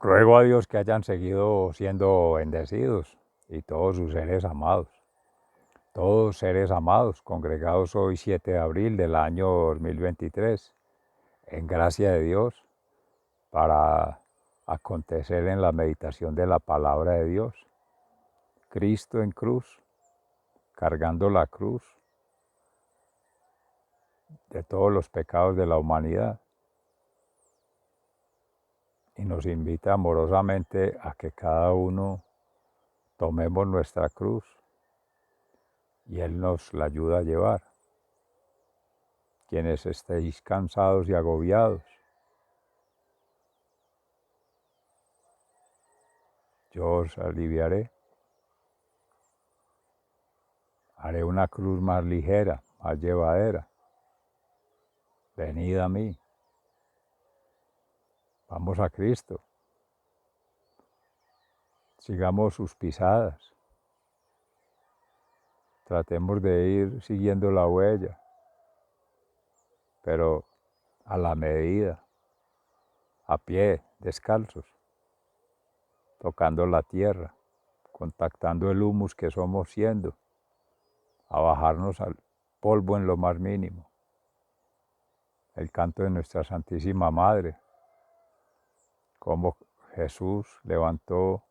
Ruego a Dios que hayan seguido siendo bendecidos y todos sus seres amados, congregados hoy 7 de abril del año 2023, en gracia de Dios, para acontecer en la meditación de la palabra de Dios. Cristo en cruz, cargando la cruz de todos los pecados de la humanidad, y nos invita amorosamente a que cada uno tomemos nuestra cruz y Él nos la ayuda a llevar. Quienes estéis cansados y agobiados, yo os aliviaré. Haré una cruz más ligera, más llevadera. Venid a mí. Vamos a Cristo. Sigamos sus pisadas. Tratemos de ir siguiendo la huella, pero a la medida, a pie, descalzos, tocando la tierra, contactando el humus que somos siendo, a bajarnos al polvo en lo más mínimo. El canto de nuestra Santísima Madre, cómo Jesús levantó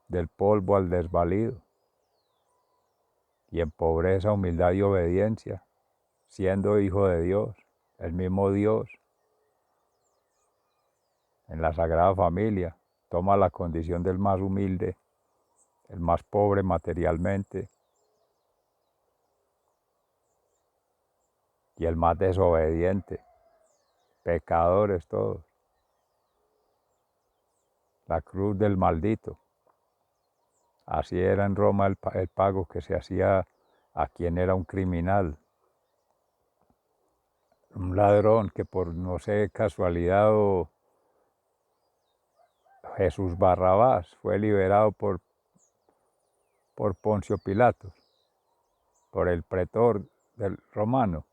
del polvo al desvalido, y en pobreza, humildad y obediencia, siendo hijo de Dios, el mismo Dios, en la Sagrada Familia, toma la condición del más humilde, el más pobre materialmente, y el más desobediente, pecadores todos. La cruz del maldito. Así era en Roma el pago que se hacía a quien era un criminal, un ladrón que por no sé casualidad o Jesús Barrabás fue liberado por Poncio Pilatos, por el pretor del romano,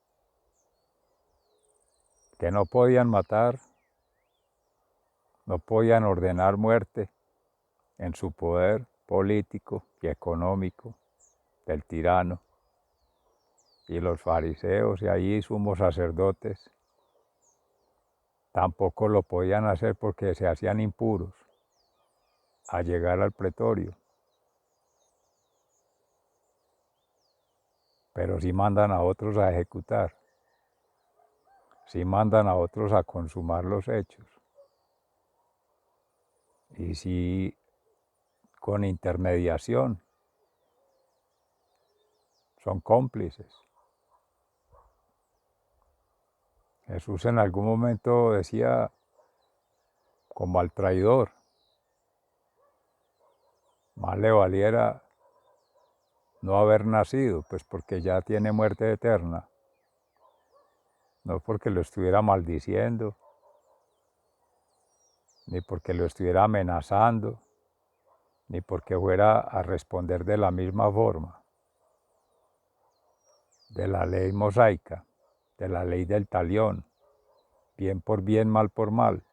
que no podían matar, no podían ordenar muerte en su poder político y económico del tirano. Y los fariseos y allí sumos sacerdotes tampoco lo podían hacer porque se hacían impuros a llegar al pretorio. Pero sí mandan a otros a ejecutar, sí mandan a otros a consumar los hechos. Y sí, con intermediación, son cómplices. Jesús en algún momento decía, como al traidor, más le valiera no haber nacido, pues porque ya tiene muerte eterna, no porque lo estuviera maldiciendo, ni porque lo estuviera amenazando, ni porque fuera a responder de la misma forma, de la ley mosaica, de la ley del talión, bien por bien, mal por mal.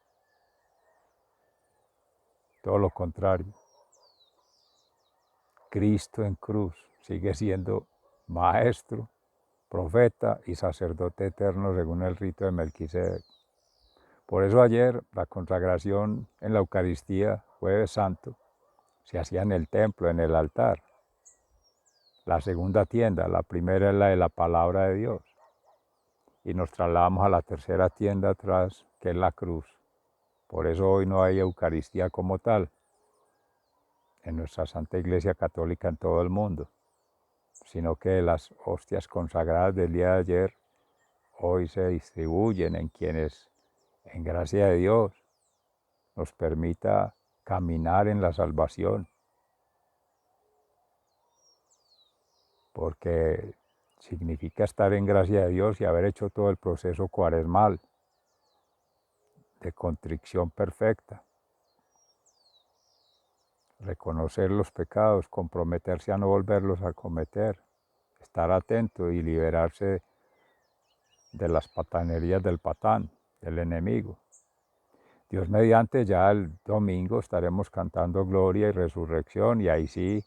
Todo lo contrario. Cristo en cruz sigue siendo maestro, profeta y sacerdote eterno según el rito de Melquisedec. Por eso ayer la consagración en la Eucaristía, Jueves Santo, se hacía en el templo, en el altar. La segunda tienda, la primera es la de la palabra de Dios. Y nos trasladamos a la tercera tienda atrás, que es la cruz. Por eso hoy no hay Eucaristía como tal en nuestra Santa Iglesia Católica en todo el mundo, sino que las hostias consagradas del día de ayer hoy se distribuyen en quienes, en gracia de Dios, nos permita caminar en la salvación, porque significa estar en gracia de Dios y haber hecho todo el proceso cuaresmal de contrición perfecta, reconocer los pecados, comprometerse a no volverlos a cometer, estar atento y liberarse de las patanerías del patán, del enemigo. Dios mediante, ya el domingo estaremos cantando Gloria y Resurrección y ahí sí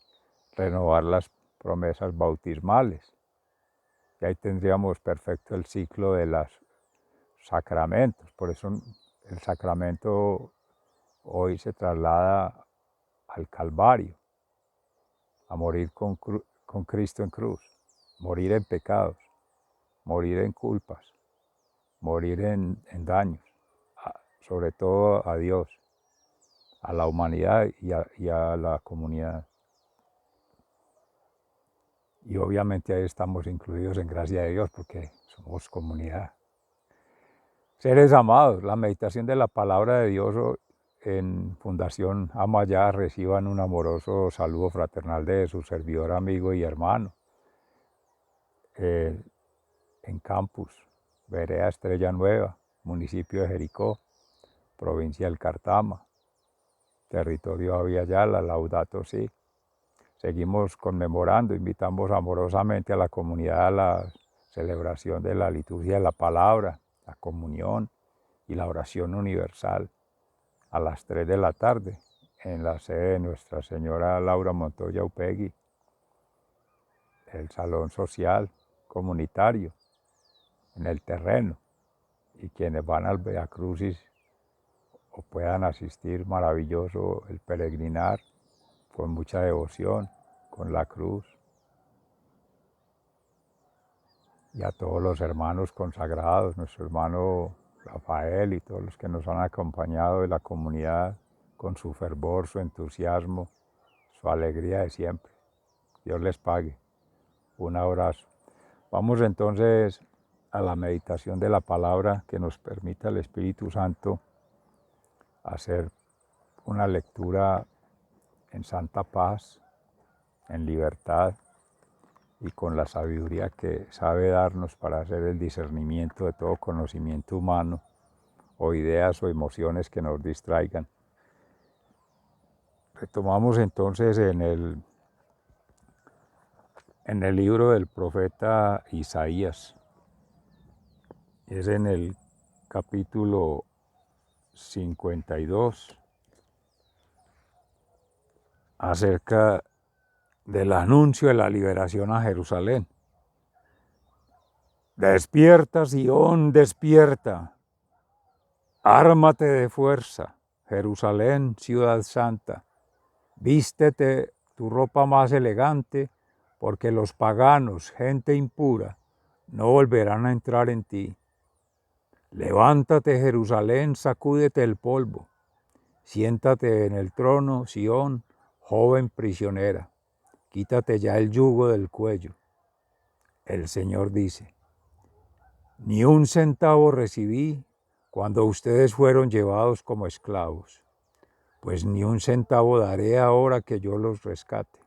renovar las promesas bautismales. Y ahí tendríamos perfecto el ciclo de los sacramentos. Por eso el sacramento hoy se traslada al Calvario, a morir con Cristo en cruz, morir en pecados, morir en culpas, morir en daños, sobre todo a Dios, a la humanidad y a la comunidad. Y obviamente ahí estamos incluidos en gracia de Dios porque somos comunidad. Seres amados, la meditación de la palabra de Dios en Fundación Amayá reciban un amoroso saludo fraternal de su servidor, amigo y hermano. En Campus, Vereda Estrella Nueva, municipio de Jericó, provincia del Cartama, territorio Aviala, Laudato Si. Seguimos conmemorando, invitamos amorosamente a la comunidad a la celebración de la liturgia de la palabra, la comunión y la oración universal a las 3 de la tarde en la sede de Nuestra Señora Laura Montoya Upegui, el salón social comunitario en el terreno, y quienes van al Via Crucis o puedan asistir, maravilloso el peregrinar con mucha devoción, con la cruz. Y a todos los hermanos consagrados, nuestro hermano Rafael y todos los que nos han acompañado de la comunidad con su fervor, su entusiasmo, su alegría de siempre. Dios les pague. Un abrazo. Vamos entonces a la meditación de la palabra que nos permita el Espíritu Santo hacer una lectura en santa paz, en libertad y con la sabiduría que sabe darnos para hacer el discernimiento de todo conocimiento humano o ideas o emociones que nos distraigan. Retomamos entonces en el libro del profeta Isaías. Es en el capítulo 52, acerca del anuncio de la liberación a Jerusalén. Despierta, Sión, despierta. Ármate de fuerza, Jerusalén, ciudad santa. Vístete tu ropa más elegante, porque los paganos, gente impura, no volverán a entrar en ti. Levántate, Jerusalén, sacúdete el polvo. Siéntate en el trono, Sión, joven prisionera. Quítate ya el yugo del cuello. El Señor dice: ni un centavo recibí cuando ustedes fueron llevados como esclavos, pues ni un centavo daré ahora que yo los rescate.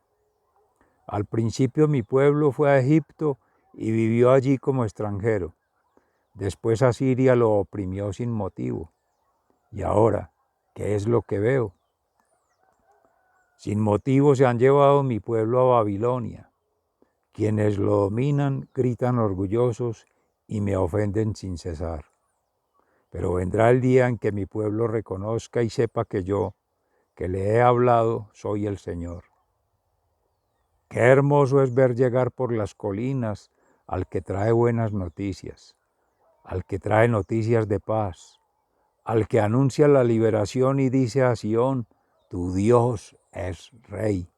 Al principio mi pueblo fue a Egipto y vivió allí como extranjero. Después Asiria lo oprimió sin motivo. Y ahora, ¿qué es lo que veo? Sin motivo se han llevado mi pueblo a Babilonia. Quienes lo dominan gritan orgullosos y me ofenden sin cesar. Pero vendrá el día en que mi pueblo reconozca y sepa que yo, que le he hablado, soy el Señor. Qué hermoso es ver llegar por las colinas al que trae buenas noticias, al que trae noticias de paz, al que anuncia la liberación y dice a Sión: tu Dios es Rey.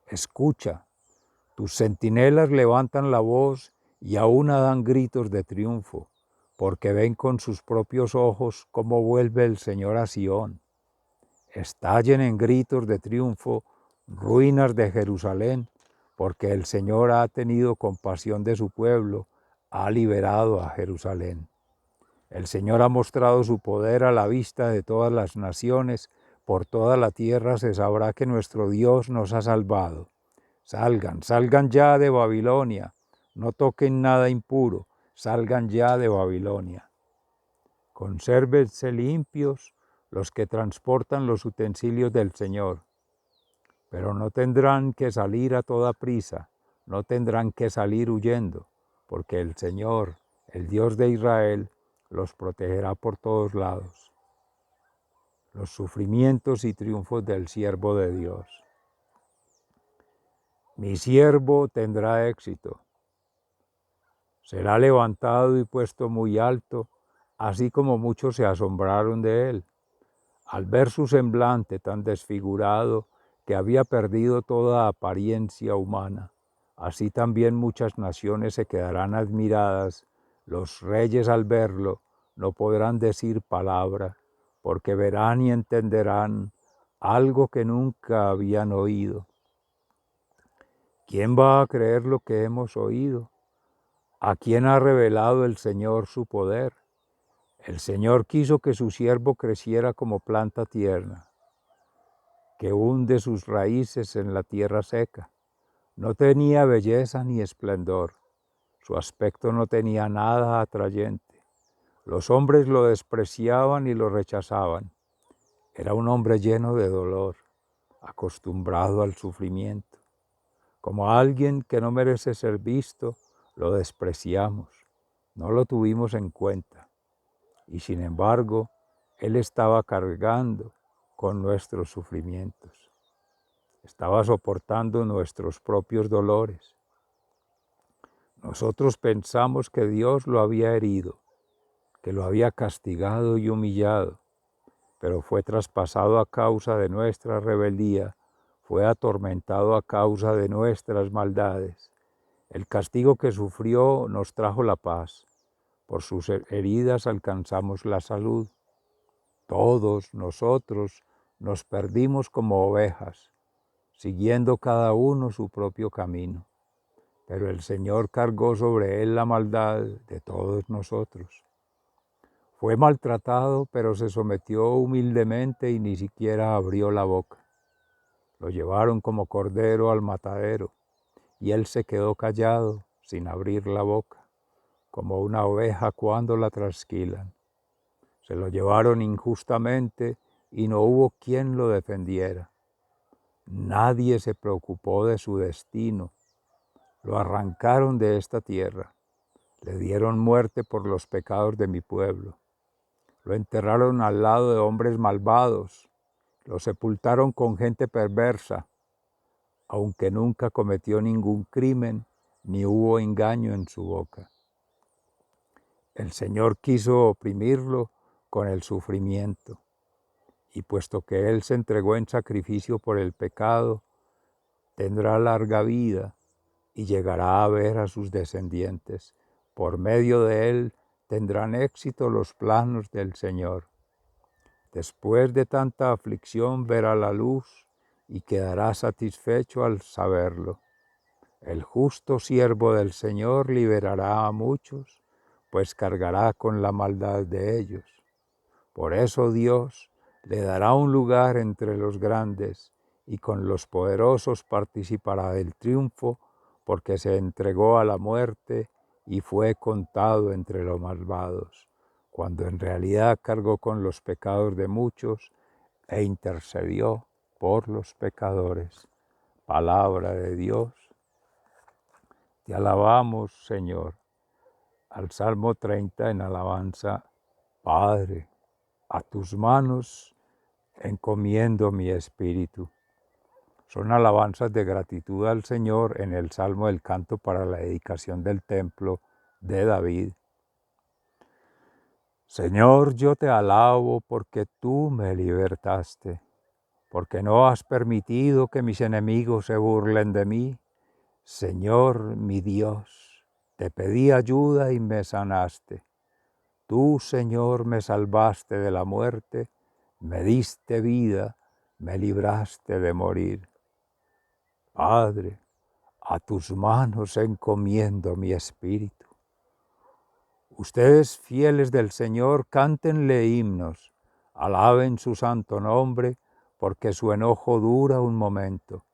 Escucha, tus centinelas levantan la voz y a una dan gritos de triunfo, porque ven con sus propios ojos cómo vuelve el Señor a Sión. Estallen en gritos de triunfo, ruinas de Jerusalén, porque el Señor ha tenido compasión de su pueblo, ha liberado a Jerusalén. El Señor ha mostrado su poder a la vista de todas las naciones, por toda la tierra se sabrá que nuestro Dios nos ha salvado. Salgan, salgan ya de Babilonia, no toquen nada impuro, salgan ya de Babilonia. Consérvense limpios los que transportan los utensilios del Señor, pero no tendrán que salir a toda prisa, no tendrán que salir huyendo, porque el Señor, el Dios de Israel, los protegerá por todos lados. los sufrimientos y triunfos del siervo de Dios. Mi siervo tendrá éxito. Será levantado y puesto muy alto, así como muchos se asombraron de él, al ver su semblante tan desfigurado que había perdido toda apariencia humana. Así también muchas naciones se quedarán admiradas. Los reyes al verlo no podrán decir palabra, porque verán y entenderán algo que nunca habían oído. ¿Quién va a creer lo que hemos oído? ¿A quién ha revelado el Señor su poder? El Señor quiso que su siervo creciera como planta tierna, que hunde sus raíces en la tierra seca. No tenía belleza ni esplendor, su aspecto no tenía nada atrayente. Los hombres lo despreciaban y lo rechazaban. Era un hombre lleno de dolor, acostumbrado al sufrimiento. Como alguien que no merece ser visto, lo despreciamos, no lo tuvimos en cuenta. Y sin embargo, Él estaba cargando con nuestros sufrimientos. Estaba soportando nuestros propios dolores. Nosotros pensamos que Dios lo había herido, que lo había castigado y humillado, pero fue traspasado a causa de nuestra rebeldía, fue atormentado a causa de nuestras maldades. El castigo que sufrió nos trajo la paz. Por sus heridas alcanzamos la salud. Todos nosotros nos perdimos como ovejas, siguiendo cada uno su propio camino. Pero el Señor cargó sobre él la maldad de todos nosotros. Fue maltratado, pero se sometió humildemente y ni siquiera abrió la boca. Lo llevaron como cordero al matadero, y él se quedó callado, sin abrir la boca, como una oveja cuando la trasquilan. Se lo llevaron injustamente y no hubo quien lo defendiera. Nadie se preocupó de su destino. Lo arrancaron de esta tierra. Le dieron muerte por los pecados de mi pueblo. Lo enterraron al lado de hombres malvados. Lo sepultaron con gente perversa, aunque nunca cometió ningún crimen ni hubo engaño en su boca. El Señor quiso oprimirlo con el sufrimiento, y puesto que Él se entregó en sacrificio por el pecado, tendrá larga vida y llegará a ver a sus descendientes. Por medio de Él tendrán éxito los planos del Señor. Después de tanta aflicción verá la luz y quedará satisfecho al saberlo. El justo siervo del Señor liberará a muchos, pues cargará con la maldad de ellos. Por eso Dios le dará un lugar entre los grandes y con los poderosos participará del triunfo, porque se entregó a la muerte y fue contado entre los malvados, cuando en realidad cargó con los pecados de muchos e intercedió por los pecadores. Palabra de Dios. Te alabamos, Señor. Al Salmo 30 en alabanza. Padre, a tus manos encomiendo mi espíritu. Son alabanzas de gratitud al Señor en el Salmo del Canto para la dedicación del templo de David. Señor, yo te alabo porque tú me libertaste, porque no has permitido que mis enemigos se burlen de mí. Señor, mi Dios, te pedí ayuda y me sanaste. Tú, Señor, me salvaste de la muerte, me diste vida, me libraste de morir. Padre, a tus manos encomiendo mi espíritu. Ustedes, fieles del Señor, cántenle himnos, alaben su santo nombre, porque su enojo dura un momento,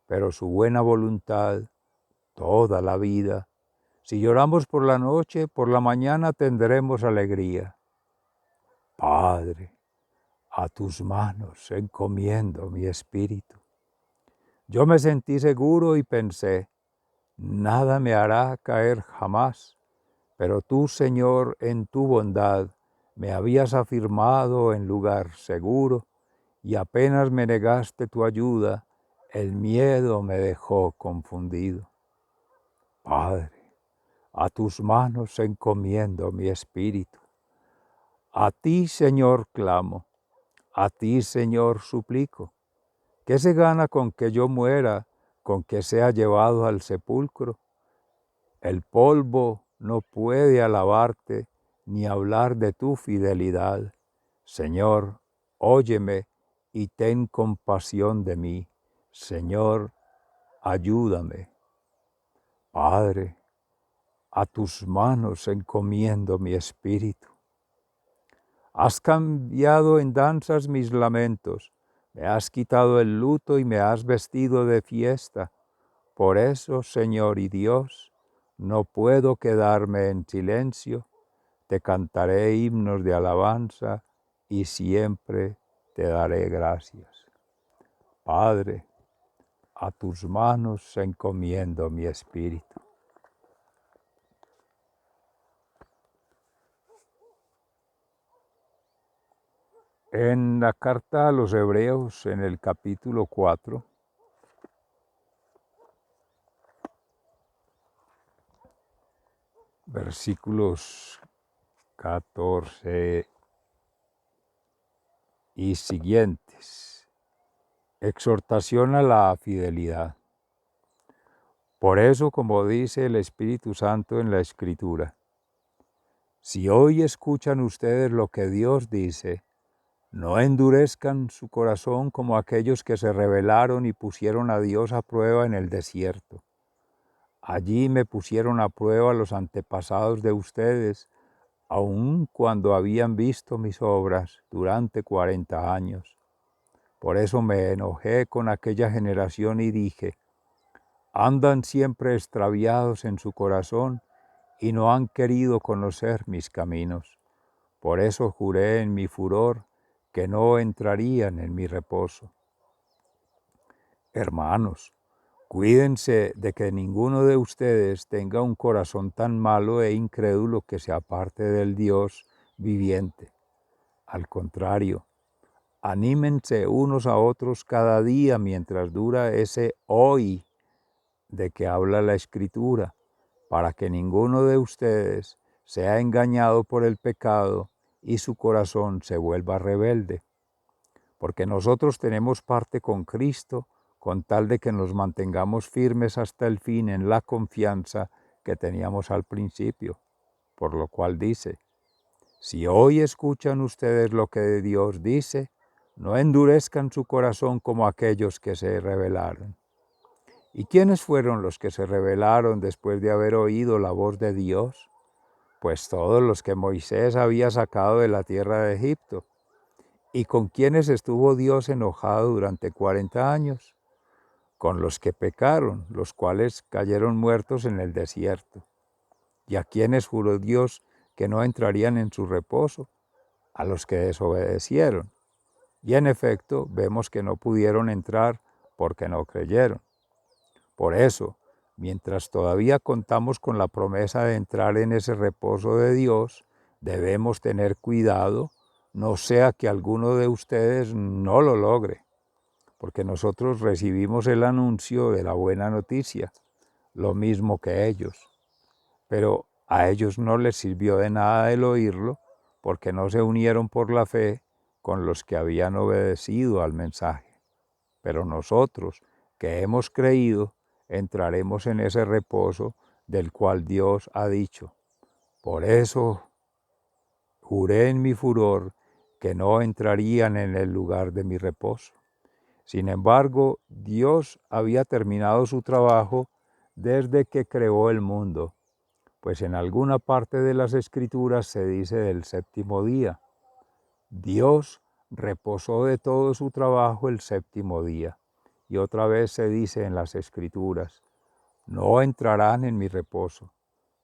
pero su buena voluntad toda la vida. Si lloramos por la noche, por la mañana tendremos alegría. Padre, a tus manos encomiendo mi espíritu. Yo me sentí seguro y pensé, nada me hará caer jamás, pero tú, Señor, en tu bondad, Me habías afirmado en lugar seguro y apenas me negaste tu ayuda, el miedo me dejó confundido. Padre, a tus manos encomiendo mi espíritu. A ti, Señor, clamo, a ti, Señor, suplico. ¿Qué se gana con que yo muera, con que sea llevado al sepulcro? El polvo no puede alabarte ni hablar de tu fidelidad. Señor, óyeme y ten compasión de mí. Señor, ayúdame. Padre, a tus manos encomiendo mi espíritu. Has cambiado en danzas mis lamentos, me has quitado el luto y me has vestido de fiesta. Por eso, Señor y Dios, no puedo quedarme en silencio, te cantaré himnos de alabanza y siempre te daré gracias. Padre, a tus manos encomiendo mi espíritu. En la carta a los Hebreos, en el capítulo 4, versículos 14 y siguientes, exhortación a la fidelidad. Por eso, como dice el Espíritu Santo en la Escritura, si hoy escuchan ustedes lo que Dios dice, no endurezcan su corazón como aquellos que se rebelaron y pusieron a Dios a prueba en el desierto. Allí me pusieron a prueba los antepasados de ustedes, aun cuando habían visto mis obras durante 40 años. Por eso me enojé con aquella generación y dije, andan siempre extraviados en su corazón y no han querido conocer mis caminos. Por eso juré en mi furor que no entrarían en mi reposo. Hermanos, cuídense de que ninguno de ustedes tenga un corazón tan malo e incrédulo que se aparte del Dios viviente. Al contrario, anímense unos a otros cada día mientras dura ese hoy de que habla la Escritura, para que ninguno de ustedes sea engañado por el pecado y su corazón se vuelva rebelde. Porque nosotros tenemos parte con Cristo, con tal de que nos mantengamos firmes hasta el fin en la confianza que teníamos al principio. Por lo cual dice, si hoy escuchan ustedes lo que Dios dice, no endurezcan su corazón como aquellos que se rebelaron. ¿Y quiénes fueron los que se rebelaron después de haber oído la voz de Dios? Pues todos los que Moisés había sacado de la tierra de Egipto. ¿Y con quiénes estuvo Dios enojado durante 40 años? Con los que pecaron, los cuales cayeron muertos en el desierto. ¿Y a quiénes juró Dios que no entrarían en su reposo? A los que desobedecieron. Y en efecto, vemos que no pudieron entrar porque no creyeron. Por eso, mientras todavía contamos con la promesa de entrar en ese reposo de Dios, debemos tener cuidado, no sea que alguno de ustedes no lo logre, porque nosotros recibimos el anuncio de la buena noticia, lo mismo que ellos. Pero a ellos no les sirvió de nada el oírlo, porque no se unieron por la fe con los que habían obedecido al mensaje. Pero nosotros, que hemos creído, entraremos en ese reposo del cual Dios ha dicho. Por eso juré en mi furor que no entrarían en el lugar de mi reposo. Sin embargo, Dios había terminado su trabajo desde que creó el mundo, pues en alguna parte de las Escrituras se dice del séptimo día. Dios reposó de todo su trabajo el séptimo día. Y otra vez se dice en las Escrituras, no entrarán en mi reposo,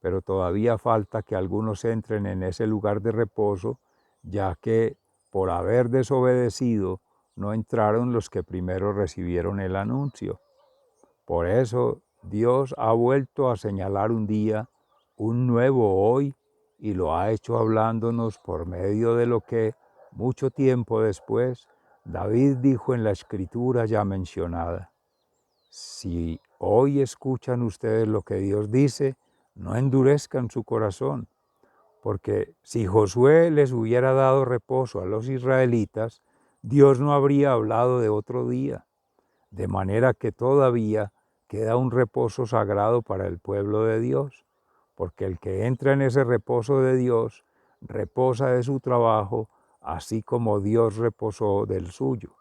pero todavía falta que algunos entren en ese lugar de reposo, ya que por haber desobedecido no entraron los que primero recibieron el anuncio. Por eso Dios ha vuelto a señalar un día, un nuevo hoy, y lo ha hecho hablándonos por medio de lo que, mucho tiempo después, David dijo en la escritura ya mencionada. Si hoy escuchan ustedes lo que Dios dice, no endurezcan su corazón, porque si Josué les hubiera dado reposo a los israelitas, Dios no habría hablado de otro día, de manera que todavía queda un reposo sagrado para el pueblo de Dios, porque el que entra en ese reposo de Dios reposa de su trabajo, así como Dios reposó del suyo.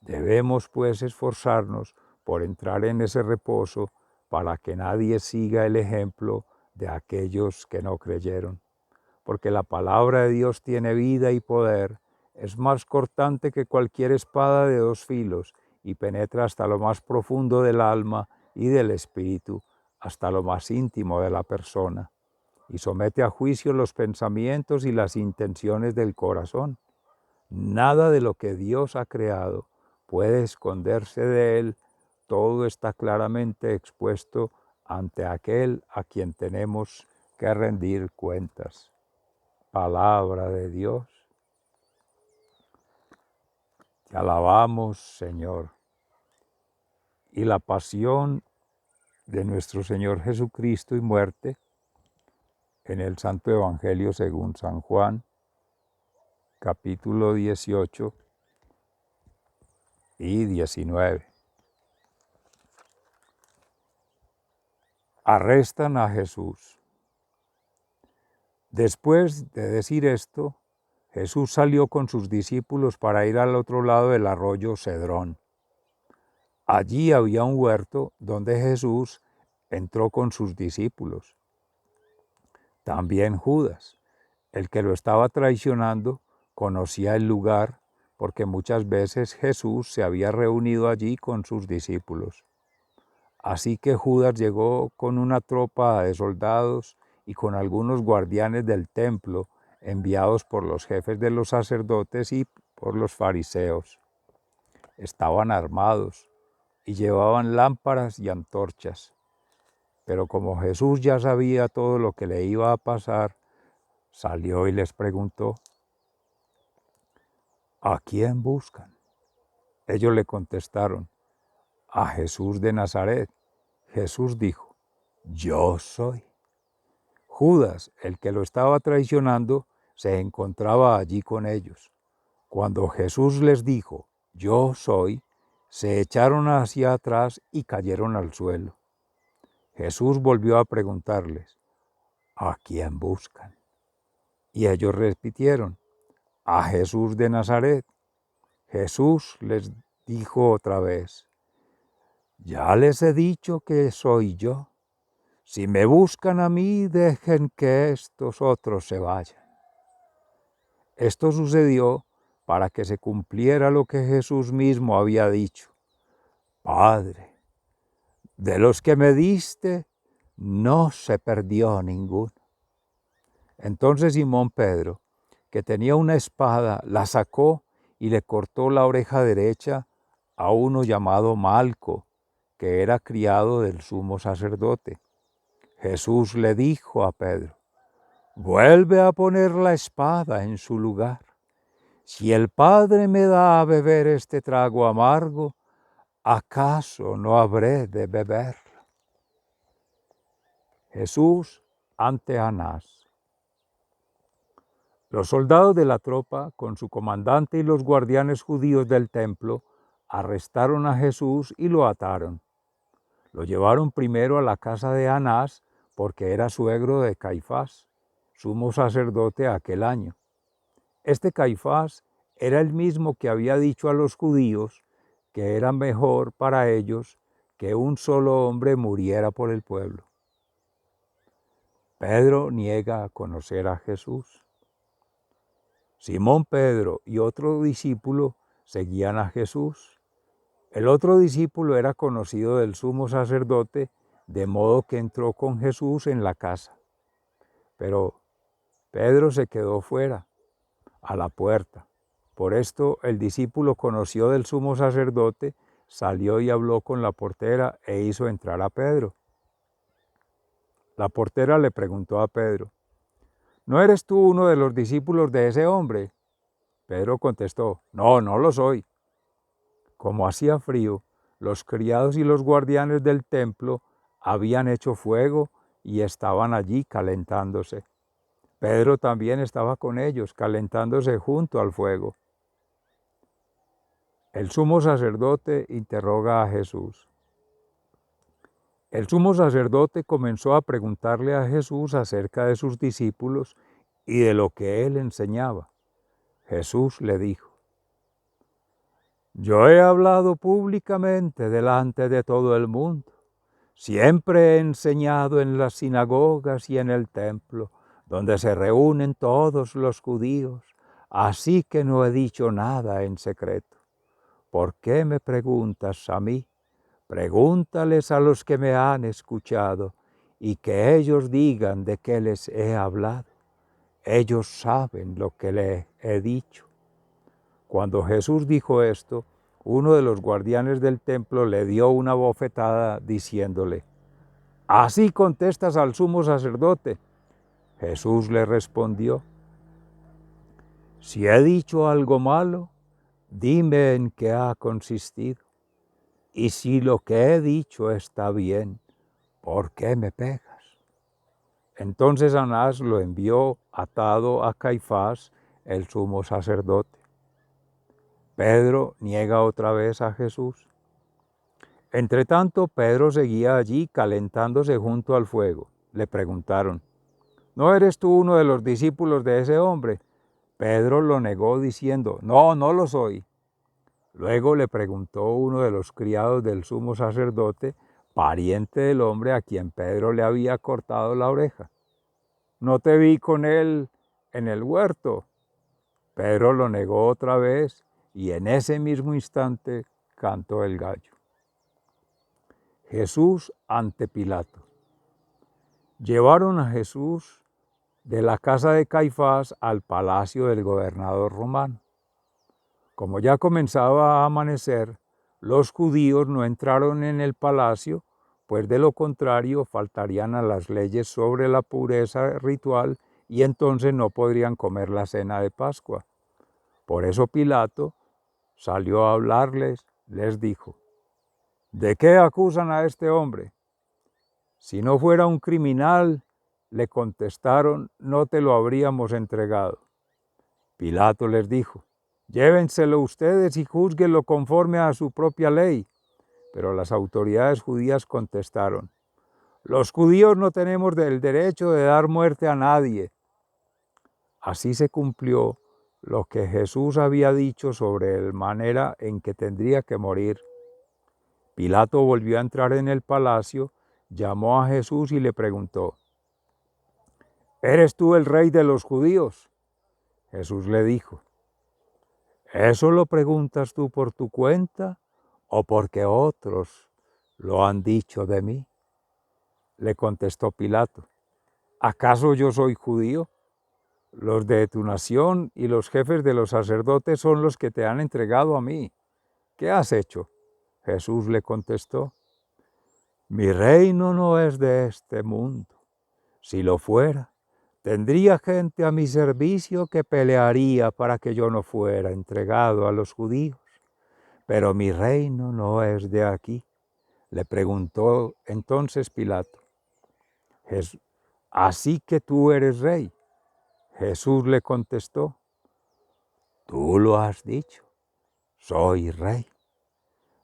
Debemos pues esforzarnos por entrar en ese reposo para que nadie siga el ejemplo de aquellos que no creyeron. Porque la palabra de Dios tiene vida y poder, es más cortante que cualquier espada de dos filos y penetra hasta lo más profundo del alma y del espíritu, hasta lo más íntimo de la persona, y somete a juicio los pensamientos y las intenciones del corazón. Nada de lo que Dios ha creado puede esconderse de Él, todo está claramente expuesto ante aquel a quien tenemos que rendir cuentas. Palabra de Dios. Te alabamos, Señor. Y la pasión de nuestro Señor Jesucristo y muerte en el Santo Evangelio según San Juan, capítulo 18 y 19. Arrestan a Jesús. Después de decir esto, Jesús salió con sus discípulos para ir al otro lado del arroyo Cedrón. Allí había un huerto donde Jesús entró con sus discípulos. También Judas, el que lo estaba traicionando, conocía el lugar porque muchas veces Jesús se había reunido allí con sus discípulos. Así que Judas llegó con una tropa de soldados y con algunos guardianes del templo enviados por los jefes de los sacerdotes y por los fariseos. Estaban armados y llevaban lámparas y antorchas. Pero como Jesús ya sabía todo lo que le iba a pasar, salió y les preguntó: ¿a quién buscan? Ellos le contestaron: a Jesús de Nazaret. Jesús dijo: yo soy. Judas, el que lo estaba traicionando, se encontraba allí con ellos. Cuando Jesús les dijo: yo soy, se echaron hacia atrás y cayeron al suelo. Jesús volvió a preguntarles: ¿a quién buscan? Y ellos repitieron: a Jesús de Nazaret. Jesús les dijo otra vez: ya les he dicho que soy yo. Si me buscan a mí, dejen que estos otros se vayan. Esto sucedió para que se cumpliera lo que Jesús mismo había dicho: Padre, de los que me diste, no se perdió ninguno. Entonces Simón Pedro, que tenía una espada, la sacó y le cortó la oreja derecha a uno llamado Malco, que era criado del sumo sacerdote. Jesús le dijo a Pedro: vuelve a poner la espada en su lugar. Si el Padre me da a beber este trago amargo, ¿acaso no habré de beber? Jesús ante Anás. Los soldados de la tropa, con su comandante y los guardianes judíos del templo, arrestaron a Jesús y lo ataron. Lo llevaron primero a la casa de Anás, porque era suegro de Caifás, sumo sacerdote aquel año. Este Caifás era el mismo que había dicho a los judíos que era mejor para ellos que un solo hombre muriera por el pueblo. Pedro niega a conocer a Jesús. Simón Pedro y otro discípulo seguían a Jesús. El otro discípulo era conocido del sumo sacerdote, de modo que entró con Jesús en la casa. Pero Pedro se quedó fuera, a la puerta. Por esto el discípulo conoció del sumo sacerdote, salió y habló con la portera e hizo entrar a Pedro. La portera le preguntó a Pedro: ¿no eres tú uno de los discípulos de ese hombre? Pedro contestó, no, no lo soy. Como hacía frío, los criados y los guardianes del templo habían hecho fuego y estaban allí calentándose. Pedro también estaba con ellos, calentándose junto al fuego. El sumo sacerdote interroga a Jesús. El sumo sacerdote comenzó a preguntarle a Jesús acerca de sus discípulos y de lo que él enseñaba. Jesús le dijo, yo he hablado públicamente delante de todo el mundo. Siempre he enseñado en las sinagogas y en el templo, donde se reúnen todos los judíos, así que no he dicho nada en secreto. ¿Por qué me preguntas a mí? Pregúntales a los que me han escuchado y que ellos digan de qué les he hablado. Ellos saben lo que les he dicho. Cuando Jesús dijo esto, uno de los guardianes del templo le dio una bofetada diciéndole, ¿así contestas al sumo sacerdote? Jesús le respondió, si he dicho algo malo, dime en qué ha consistido. Y si lo que he dicho está bien, ¿por qué me pegas? Entonces Anás lo envió atado a Caifás, el sumo sacerdote. Pedro niega otra vez a Jesús. Entretanto, Pedro seguía allí calentándose junto al fuego. Le preguntaron, ¿no eres tú uno de los discípulos de ese hombre? Pedro lo negó diciendo, no, no lo soy. Luego le preguntó uno de los criados del sumo sacerdote, pariente del hombre a quien Pedro le había cortado la oreja, ¿no te vi con él en el huerto? Pedro lo negó otra vez y en ese mismo instante cantó el gallo. Jesús ante Pilato. Llevaron a Jesús de la casa de Caifás al palacio del gobernador romano. Como ya comenzaba a amanecer, los judíos no entraron en el palacio, pues de lo contrario faltarían a las leyes sobre la pureza ritual y entonces no podrían comer la cena de Pascua. Por eso Pilato salió a hablarles, les dijo, ¿de qué acusan a este hombre? Si no fuera un criminal, le contestaron, no te lo habríamos entregado. Pilato les dijo, llévenselo ustedes y júzguenlo conforme a su propia ley. Pero las autoridades judías contestaron, los judíos no tenemos el derecho de dar muerte a nadie. Así se cumplió lo que Jesús había dicho sobre la manera en que tendría que morir. Pilato volvió a entrar en el palacio, llamó a Jesús y le preguntó, ¿eres tú el rey de los judíos? Jesús le dijo, ¿eso lo preguntas tú por tu cuenta o porque otros lo han dicho de mí? Le contestó Pilato, ¿acaso yo soy judío? Los de tu nación y los jefes de los sacerdotes son los que te han entregado a mí. ¿Qué has hecho? Jesús le contestó, mi reino no es de este mundo. Si lo fuera, tendría gente a mi servicio que pelearía para que yo no fuera entregado a los judíos. Pero mi reino no es de aquí. Le preguntó entonces Pilato, ¿así que tú eres rey? Jesús le contestó, tú lo has dicho, soy rey.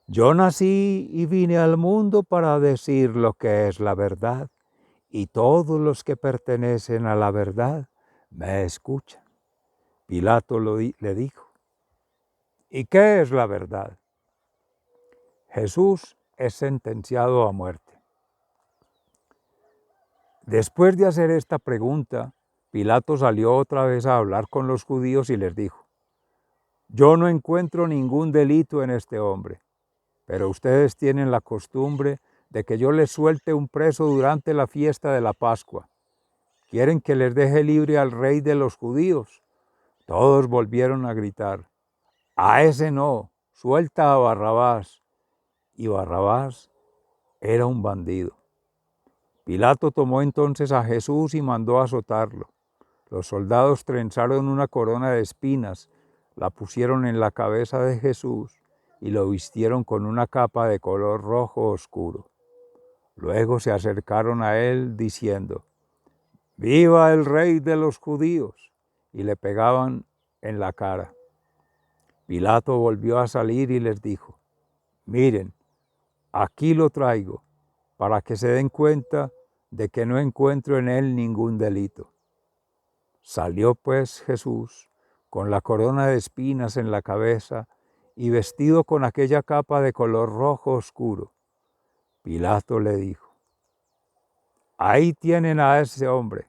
Yo nací y vine al mundo para decir lo que es la verdad, y todos los que pertenecen a la verdad me escuchan. Pilato le dijo, ¿y qué es la verdad? Jesús es sentenciado a muerte. Después de hacer esta pregunta, Pilato salió otra vez a hablar con los judíos y les dijo, yo no encuentro ningún delito en este hombre, pero ustedes tienen la costumbre de que yo les suelte un preso durante la fiesta de la Pascua. ¿Quieren que les deje libre al rey de los judíos? Todos volvieron a gritar, a ese no, suelta a Barrabás. Y Barrabás era un bandido. Pilato tomó entonces a Jesús y mandó azotarlo. Los soldados trenzaron una corona de espinas, la pusieron en la cabeza de Jesús y lo vistieron con una capa de color rojo oscuro. Luego se acercaron a él diciendo: «¡Viva el Rey de los judíos!» y le pegaban en la cara. Pilato volvió a salir y les dijo: «Miren, aquí lo traigo, para que se den cuenta de que no encuentro en él ningún delito». Salió pues Jesús con la corona de espinas en la cabeza y vestido con aquella capa de color rojo oscuro. Pilato le dijo: «Ahí tienen a ese hombre».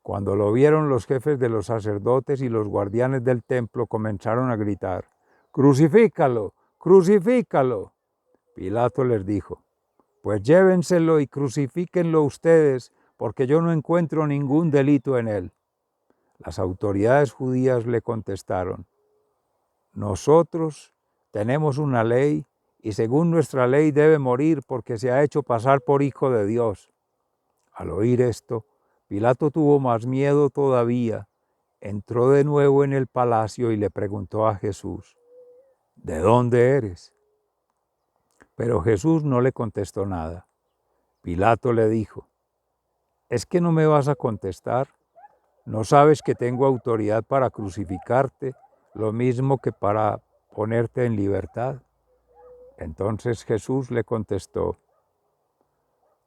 Cuando lo vieron, los jefes de los sacerdotes y los guardianes del templo comenzaron a gritar: «¡Crucifícalo! ¡Crucifícalo!». Pilato les dijo: «Pues llévenselo y crucifíquenlo ustedes, porque yo no encuentro ningún delito en él». Las autoridades judías le contestaron: «Nosotros tenemos una ley y según nuestra ley debe morir porque se ha hecho pasar por hijo de Dios». Al oír esto, Pilato tuvo más miedo todavía, entró de nuevo en el palacio y le preguntó a Jesús: «¿De dónde eres?». Pero Jesús no le contestó nada. Pilato le dijo: «¿Es que no me vas a contestar? ¿No sabes que tengo autoridad para crucificarte, lo mismo que para ponerte en libertad?». Entonces Jesús le contestó: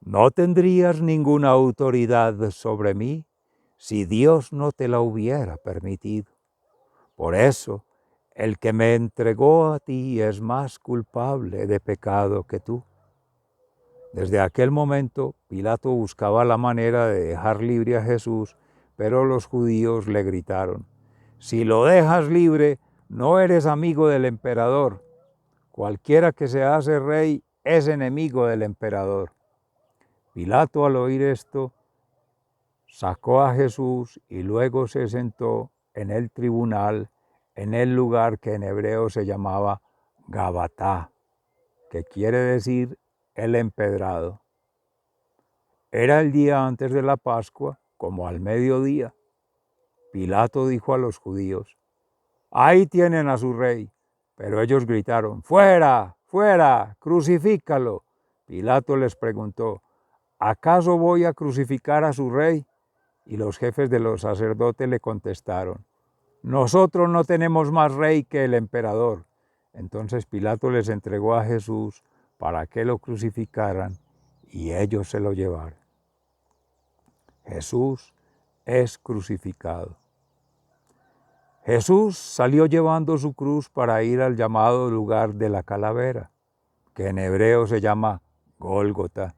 «No tendrías ninguna autoridad sobre mí si Dios no te la hubiera permitido. Por eso, el que me entregó a ti es más culpable de pecado que tú». Desde aquel momento, Pilato buscaba la manera de dejar libre a Jesús, pero los judíos le gritaron: «Si lo dejas libre, no eres amigo del emperador. Cualquiera que se hace rey es enemigo del emperador». Pilato, al oír esto, sacó a Jesús y luego se sentó en el tribunal, en el lugar que en hebreo se llamaba Gabatá, que quiere decir el empedrado. Era el día antes de la Pascua, como al mediodía. Pilato dijo a los judíos: «Ahí tienen a su rey». Pero ellos gritaron: «¡Fuera! ¡Fuera! ¡Crucifícalo!». Pilato les preguntó: «¿Acaso voy a crucificar a su rey?». Y los jefes de los sacerdotes le contestaron: «Nosotros no tenemos más rey que el emperador». Entonces Pilato les entregó a Jesús para que lo crucificaran y ellos se lo llevaron. Jesús es crucificado. Jesús salió llevando su cruz para ir al llamado lugar de la calavera, que en hebreo se llama Gólgota.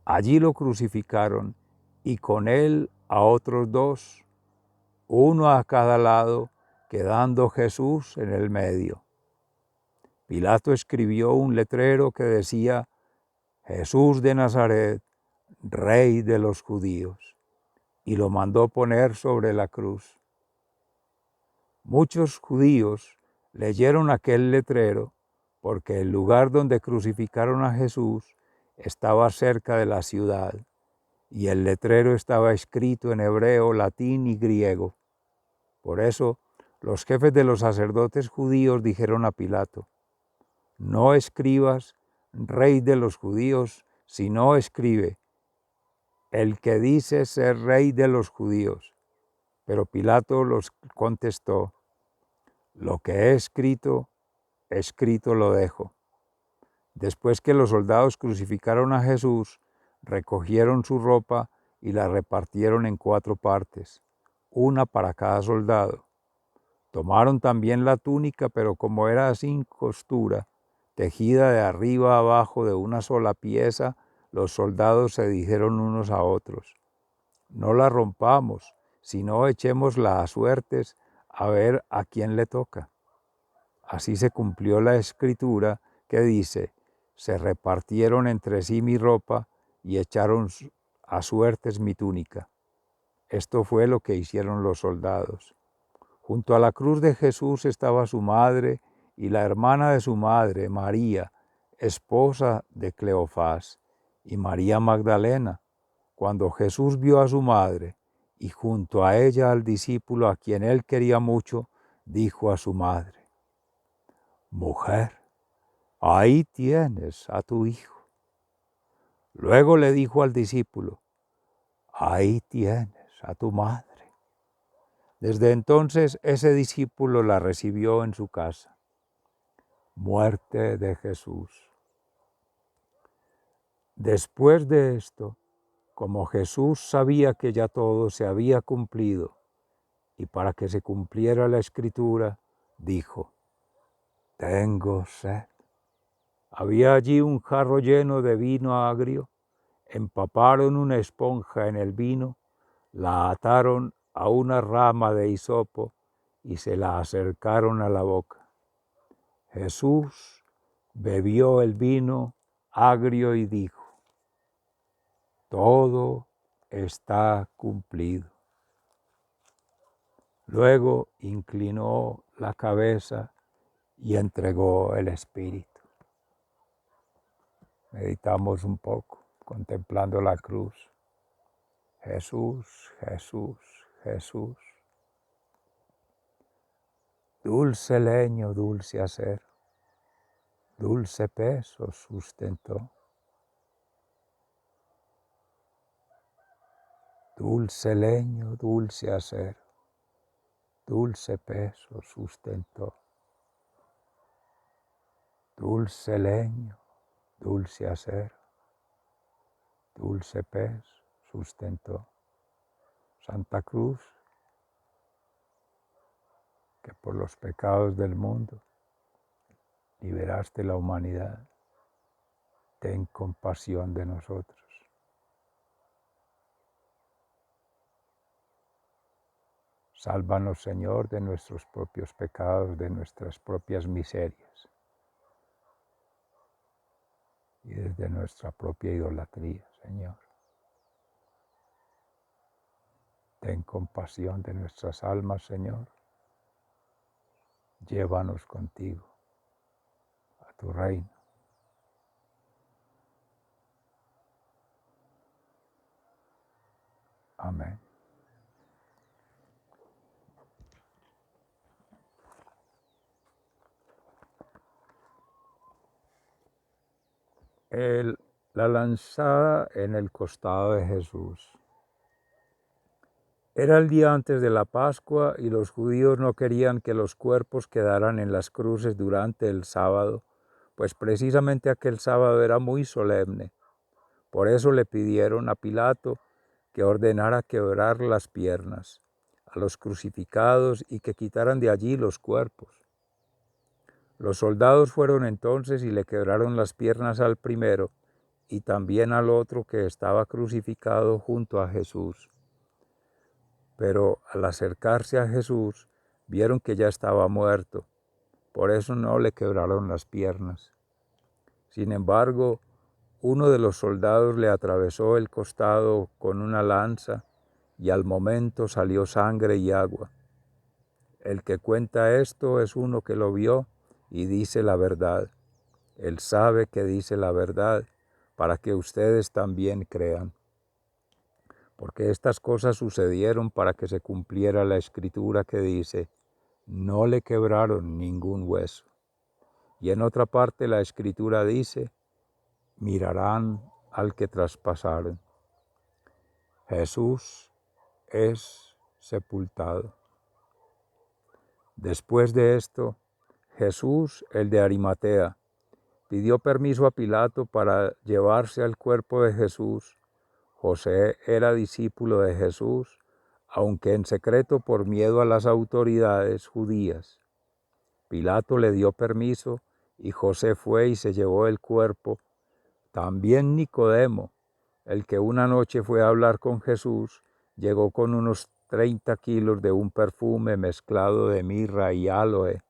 Allí lo crucificaron y con él a otros dos, uno a cada lado, quedando Jesús en el medio. Pilato escribió un letrero que decía: «Jesús de Nazaret, Rey de los judíos», y lo mandó poner sobre la cruz. Muchos judíos leyeron aquel letrero porque el lugar donde crucificaron a Jesús estaba cerca de la ciudad y el letrero estaba escrito en hebreo, latín y griego. Por eso los jefes de los sacerdotes judíos dijeron a Pilato: «No escribas Rey de los judíos, sino escribe: el que dice ser Rey de los judíos». Pero Pilato los contestó: «Lo que he escrito, escrito lo dejo». Después que los soldados crucificaron a Jesús, recogieron su ropa y la repartieron en 4 partes, una para cada soldado. Tomaron también la túnica, pero como era sin costura, tejida de arriba a abajo de una sola pieza, los soldados se dijeron unos a otros: «No la rompamos, sino echémosla a suertes a ver a quién le toca». Así se cumplió la escritura que dice: «Se repartieron entre sí mi ropa y echaron a suertes mi túnica». Esto fue lo que hicieron los soldados. Junto a la cruz de Jesús estaba su madre y la hermana de su madre, María, esposa de Cleofás, y María Magdalena. Cuando Jesús vio a su madre y junto a ella al discípulo a quien él quería mucho, dijo a su madre: «Mujer, ahí tienes a tu hijo». Luego le dijo al discípulo: «Ahí tienes a tu madre». Desde entonces ese discípulo la recibió en su casa. Muerte de Jesús. Después de esto, como Jesús sabía que ya todo se había cumplido, y para que se cumpliera la Escritura, dijo: «Tengo sed». Había allí un jarro lleno de vino agrio, empaparon una esponja en el vino, la ataron a una rama de hisopo y se la acercaron a la boca. Jesús bebió el vino agrio y dijo: «Todo está cumplido». Luego inclinó la cabeza y entregó el espíritu. Meditamos un poco, contemplando la cruz. Jesús, Jesús, Jesús. Dulce leño, dulce acero, dulce peso sustentó. Dulce leño, dulce acero, dulce peso sustentó. Dulce leño, dulce acero, dulce peso sustentó. Santa Cruz, que por los pecados del mundo liberaste la humanidad, ten compasión de nosotros. Sálvanos, Señor, de nuestros propios pecados, de nuestras propias miserias y desde nuestra propia idolatría, Señor. Ten compasión de nuestras almas, Señor. Llévanos contigo a tu reino. Amén. La lanzada en el costado de Jesús. Era el día antes de la Pascua y los judíos no querían que los cuerpos quedaran en las cruces durante el sábado, pues precisamente aquel sábado era muy solemne. Por eso le pidieron a Pilato que ordenara quebrar las piernas a los crucificados y que quitaran de allí los cuerpos. Los soldados fueron entonces y le quebraron las piernas al primero y también al otro que estaba crucificado junto a Jesús. Pero al acercarse a Jesús, vieron que ya estaba muerto, por eso no le quebraron las piernas. Sin embargo, uno de los soldados le atravesó el costado con una lanza y al momento salió sangre y agua. El que cuenta esto es uno que lo vio y dice la verdad. Él sabe que dice la verdad para que ustedes también crean. Porque estas cosas sucedieron para que se cumpliera la escritura que dice: no le quebraron ningún hueso. Y en otra parte la escritura dice: mirarán al que traspasaron. Jesús es sepultado. Después de esto, Jesús, el de Arimatea, pidió permiso a Pilato para llevarse al cuerpo de Jesús. José era discípulo de Jesús, aunque en secreto por miedo a las autoridades judías. Pilato le dio permiso y José fue y se llevó el cuerpo. También Nicodemo, el que una noche fue a hablar con Jesús, llegó con unos 30 kilos de un perfume mezclado de mirra y áloe.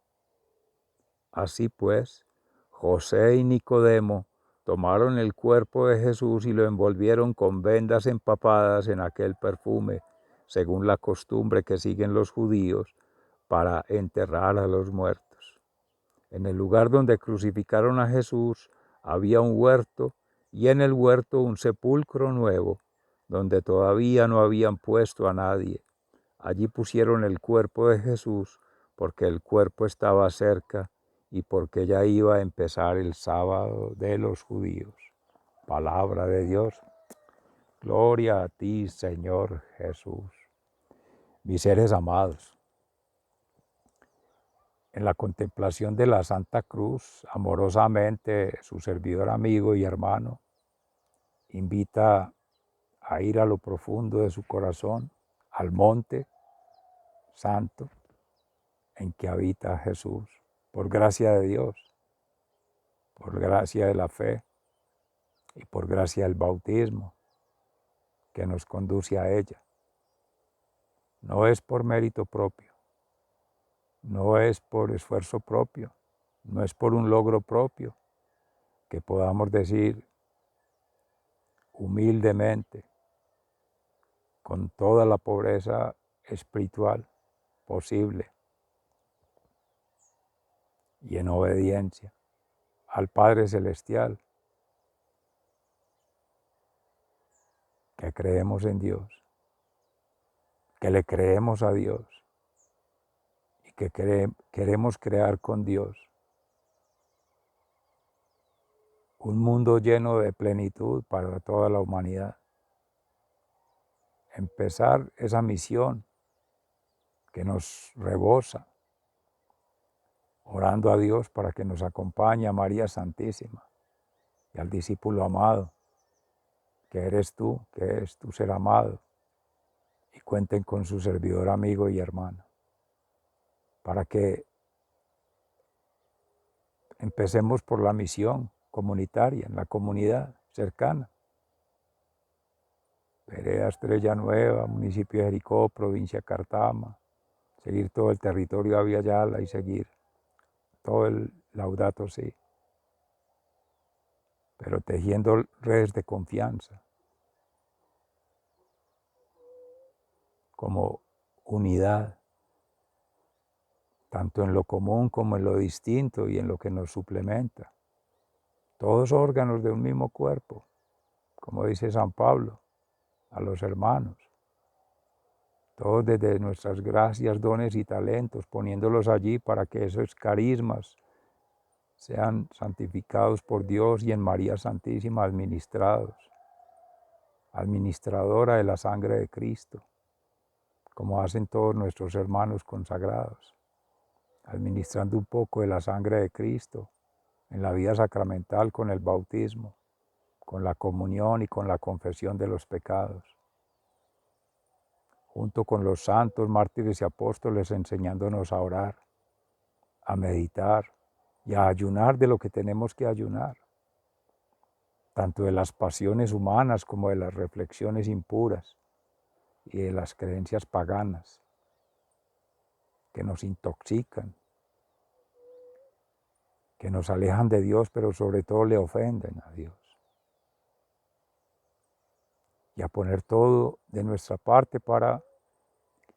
Así pues, José y Nicodemo tomaron el cuerpo de Jesús y lo envolvieron con vendas empapadas en aquel perfume, según la costumbre que siguen los judíos para enterrar a los muertos. En el lugar donde crucificaron a Jesús había un huerto y en el huerto un sepulcro nuevo, donde todavía no habían puesto a nadie. Allí pusieron el cuerpo de Jesús porque el cuerpo estaba cerca y porque ya iba a empezar el sábado de los judíos. Palabra de Dios. Gloria a ti, Señor Jesús. Mis seres amados, en la contemplación de la Santa Cruz, amorosamente su servidor amigo y hermano invita a ir a lo profundo de su corazón, al monte santo en que habita Jesús, por gracia de Dios, por gracia de la fe y por gracia del bautismo que nos conduce a ella. No es por mérito propio, no es por esfuerzo propio, no es por un logro propio, que podamos decir humildemente, con toda la pobreza espiritual posible y en obediencia al Padre Celestial, que creemos en Dios, que le creemos a Dios y que queremos crear con Dios un mundo lleno de plenitud para toda la humanidad. Empezar esa misión que nos rebosa, orando a Dios para que nos acompañe a María Santísima y al discípulo amado, que eres tú, que es tu ser amado, y cuenten con su servidor amigo y hermano, para que empecemos por la misión comunitaria, en la comunidad cercana. Vereda Estrella Nueva, municipio de Jericó, provincia de Cartama, seguir todo el territorio de Aviala y seguir todo el Laudato Si, pero tejiendo redes de confianza, como unidad, tanto en lo común como en lo distinto y en lo que nos suplementa. Todos órganos de un mismo cuerpo, como dice San Pablo a los hermanos. Todos desde nuestras gracias, dones y talentos, poniéndolos allí para que esos carismas sean santificados por Dios y en María Santísima administrados, administradora de la sangre de Cristo, como hacen todos nuestros hermanos consagrados, administrando un poco de la sangre de Cristo en la vida sacramental con el bautismo, con la comunión y con la confesión de los pecados, junto con los santos, mártires y apóstoles enseñándonos a orar, a meditar y a ayunar de lo que tenemos que ayunar, tanto de las pasiones humanas como de las reflexiones impuras y de las creencias paganas que nos intoxican, que nos alejan de Dios, pero sobre todo le ofenden a Dios. Y a poner todo de nuestra parte para,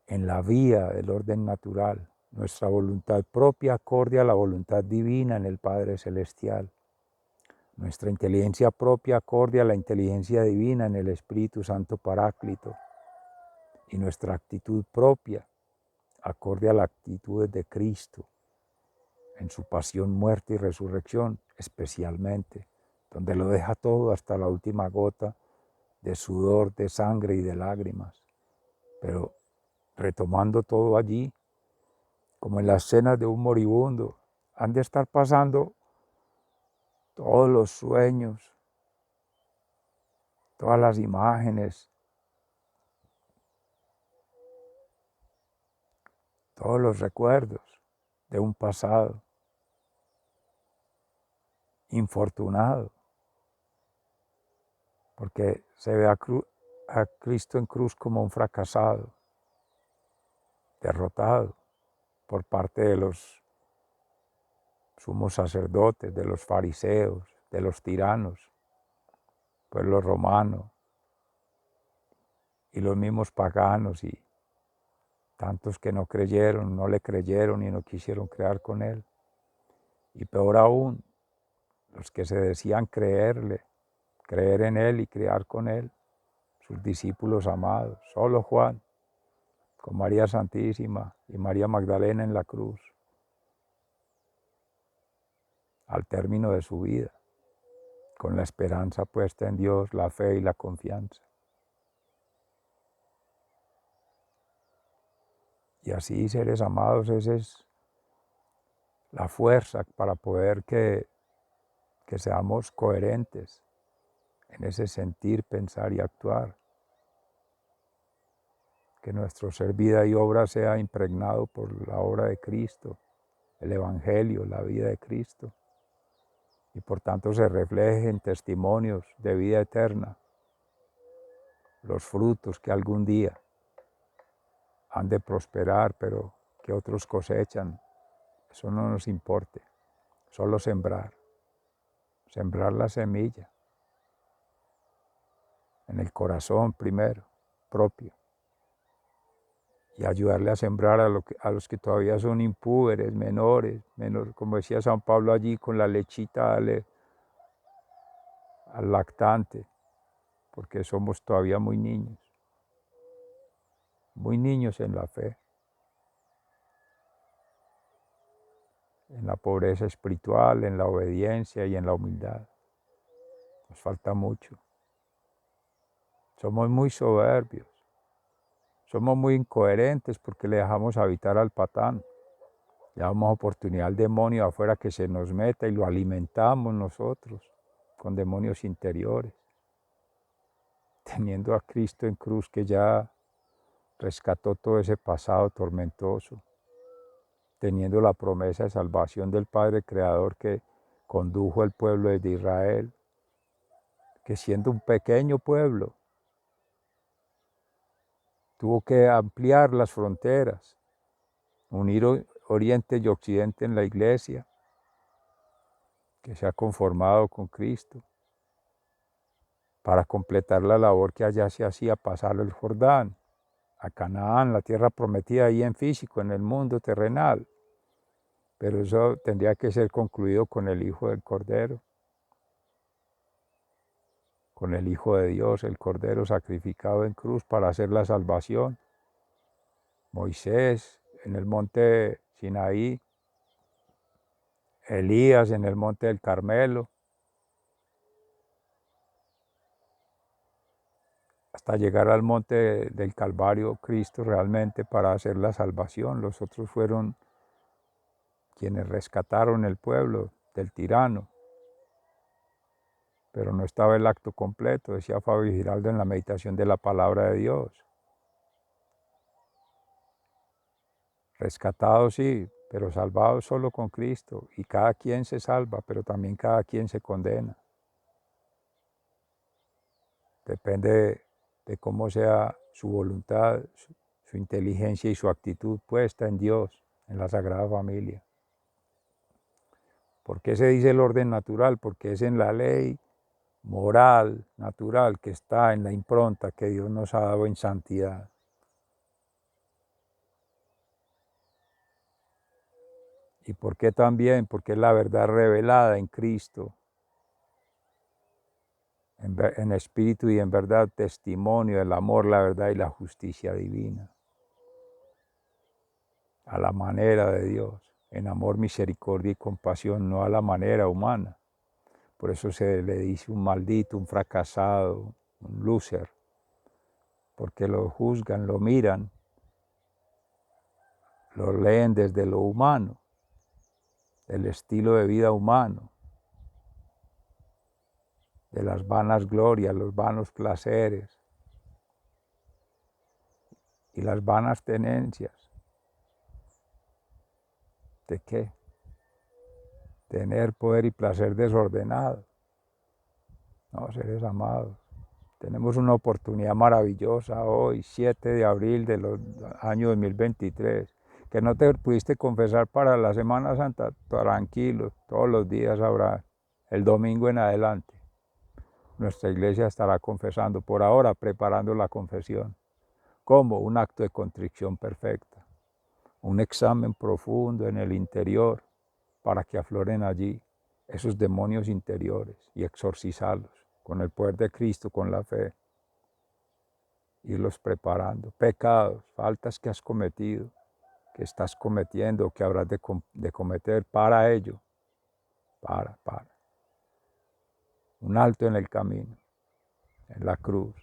en la vía del orden natural, nuestra voluntad propia acorde a la voluntad divina en el Padre Celestial, nuestra inteligencia propia acorde a la inteligencia divina en el Espíritu Santo Paráclito, y nuestra actitud propia acorde a la actitud de Cristo en su pasión, muerte y resurrección, especialmente, donde lo deja todo hasta la última gota de sudor, de sangre y de lágrimas, pero retomando todo allí, como en las escenas de un moribundo, han de estar pasando todos los sueños, todas las imágenes, todos los recuerdos de un pasado infortunado, porque se ve a Cristo en cruz como un fracasado, derrotado por parte de los sumos sacerdotes, de los fariseos, de los tiranos, pueblo romano y los mismos paganos y tantos que no creyeron, no le creyeron y no quisieron crear con él. Y peor aún, los que se decían creerle, creer en él y crear con él, sus discípulos amados, solo Juan, con María Santísima y María Magdalena en la cruz, al término de su vida, con la esperanza puesta en Dios, la fe y la confianza. Y así, seres amados, esa es la fuerza para poder que seamos coherentes en ese sentir, pensar y actuar. Que nuestro ser, vida y obra sea impregnado por la obra de Cristo, el Evangelio, la vida de Cristo, y por tanto se refleje en testimonios de vida eterna, los frutos que algún día han de prosperar, pero que otros cosechan. Eso no nos importe, solo sembrar la semilla en el corazón primero, propio, y ayudarle a sembrar a los que todavía son impúberes, menores, como decía San Pablo allí, con la lechita dale al lactante, porque somos todavía muy niños en la fe, en la pobreza espiritual, en la obediencia y en la humildad. Nos falta mucho. Somos muy soberbios, somos muy incoherentes porque le dejamos habitar al patán. Le damos oportunidad al demonio afuera que se nos meta y lo alimentamos nosotros con demonios interiores, teniendo a Cristo en cruz que ya rescató todo ese pasado tormentoso, teniendo la promesa de salvación del Padre Creador que condujo al pueblo de Israel, que siendo un pequeño pueblo, tuvo que ampliar las fronteras, unir Oriente y Occidente en la iglesia, que se ha conformado con Cristo, para completar la labor que allá se hacía, pasar el Jordán, a Canaán, la tierra prometida ahí en físico, en el mundo terrenal. Pero eso tendría que ser concluido con el Hijo del Cordero, con el Hijo de Dios, el Cordero sacrificado en cruz para hacer la salvación. Moisés en el monte Sinaí, Elías en el monte del Carmelo, hasta llegar al monte del Calvario, Cristo realmente para hacer la salvación. Los otros fueron quienes rescataron el pueblo del tirano, pero no estaba el acto completo, decía Fabio Giraldo en la meditación de la palabra de Dios. Rescatados sí, pero salvados solo con Cristo, y cada quien se salva, pero también cada quien se condena. Depende de cómo sea su voluntad, su inteligencia y su actitud puesta en Dios, en la Sagrada Familia. ¿Por qué se dice el orden natural? Porque es en la ley moral, natural, que está en la impronta que Dios nos ha dado en santidad. ¿Y por qué también? Porque es la verdad revelada en Cristo, en espíritu y en verdad, testimonio del amor, la verdad y la justicia divina. A la manera de Dios, en amor, misericordia y compasión, no a la manera humana. Por eso se le dice un maldito, un fracasado, un loser, porque lo juzgan, lo miran, lo leen desde lo humano, del estilo de vida humano, de las vanas glorias, los vanos placeres y las vanas tenencias. ¿De qué? Tener poder y placer desordenado. No, seres amados, tenemos una oportunidad maravillosa hoy, 7 de abril del año 2023, que no te pudiste confesar para la Semana Santa, tranquilo, todos los días habrá, el domingo en adelante. Nuestra iglesia estará confesando, por ahora preparando la confesión, como un acto de contrición perfecta, un examen profundo en el interior para que afloren allí esos demonios interiores y exorcizarlos con el poder de Cristo, con la fe. irlos preparando. Pecados, faltas que has cometido, que estás cometiendo, que habrás de cometer, para ello. Para. Un alto en el camino, en la cruz.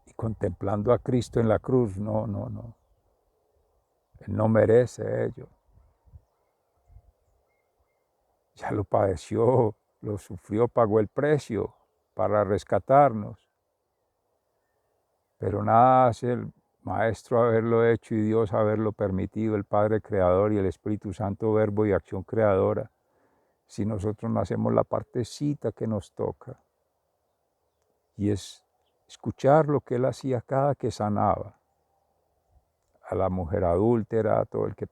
Y contemplando a Cristo en la cruz, no. Él no merece ello. Ya lo padeció, lo sufrió, pagó el precio para rescatarnos. Pero nada hace el Maestro haberlo hecho y Dios haberlo permitido, el Padre Creador y el Espíritu Santo, Verbo y acción creadora, si nosotros no hacemos la partecita que nos toca. Y es escuchar lo que Él hacía cada que sanaba. A la mujer adúltera, a todo el que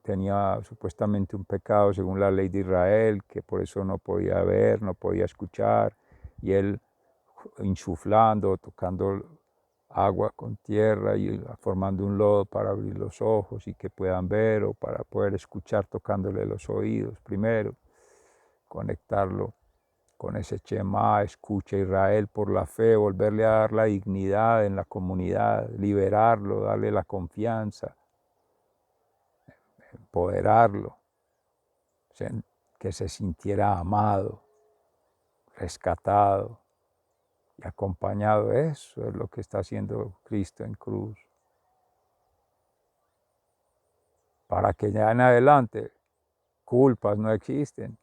tenía supuestamente un pecado según la ley de Israel, que por eso no podía ver, no podía escuchar, y Él insuflando, tocando agua con tierra y formando un lodo para abrir los ojos y que puedan ver, o para poder escuchar tocándole los oídos primero, conectarlo con ese Shema, escucha Israel por la fe, volverle a dar la dignidad en la comunidad, liberarlo, darle la confianza, empoderarlo, que se sintiera amado, rescatado y acompañado. Eso es lo que está haciendo Cristo en cruz. Para que ya en adelante culpas no existen.